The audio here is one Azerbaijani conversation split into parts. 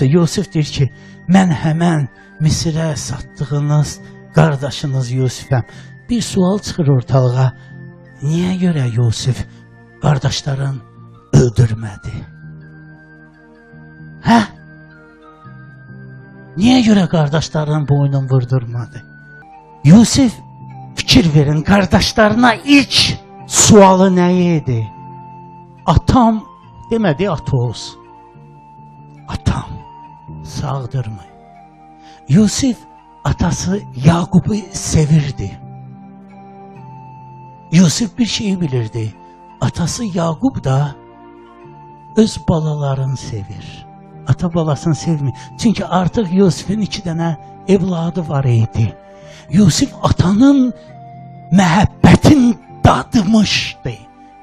Yusif deyir ki, mən həmən Misirə satdığınız qardaşınız Yusifəm. Bir sual çıxır ortalığa. Niyə görə Yusif qardaşların öldürmədi? Hə? Niyə görə qardaşların boynunu vurdurmadı? Yusif, fikir verin, qardaşlarına ilk sualı nə idi? Atam demədi, Atos. Atam sağdırmı? Yusif atası Yakubu sevirdi. Yusif bir şeyi bilirdi. Atası Yakub da öz balalarını sevir. Ata balasını sevmir. Çünkü artık Yusif'in 2 dənə evladı var idi. Yusif atanın məhəbbətin dadmışdı.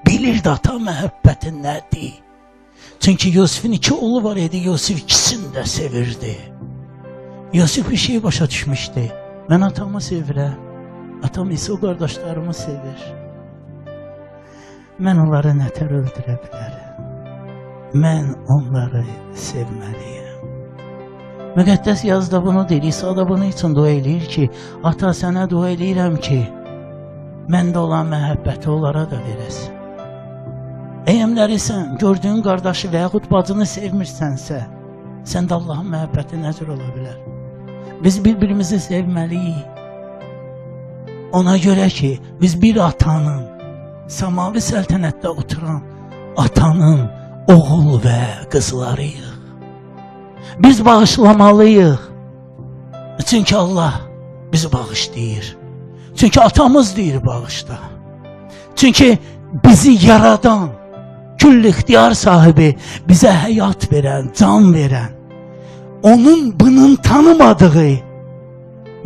Bilirdi ata məhəbbətin nədir. Çünkü Yusif'in 2 oğlu var idi. Yusif ikisini de sevirdi. Yusif bir şeyi başa düşmüşdü. Mən atamı sevirəm. Atam isə o qardaşlarımı sevir. Mən onları nətər öldürə bilərəm? Mən onları sevməliyəm. Müqəddəs yazda bunu deyir. İsa da bunun üçün dua eləyir ki, ata sənə dua eləyirəm ki, məndə olan məhəbbəti onlara da verəsən. Əyəmlərisən, gördüyün qardaşı və yaxud bacını sevmirsənsə, səndə Allahın məhəbbəti necə ola bilər? Biz bir-birimizi sevməliyik. Ona görə ki, biz bir atanın, samavi səltənətdə oturan atanın oğul və qızlarıyıq. Biz bağışlamalıyıq. Çünki Allah bizi bağışlayır. Çünki atamız deyir bağışla. Çünki bizi yaradan, küll ixtiyar sahibi, bizə həyat verən, can verən, onun bunun tanımadığı,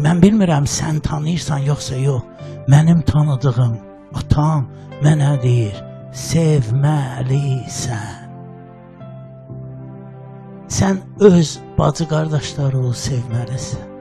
mən bilmirəm sən tanıyırsan yoxsa yox, mənim tanıdığım atam mənə deyir, sevməlisən. Sən öz bacı qardaşları sevməlisən.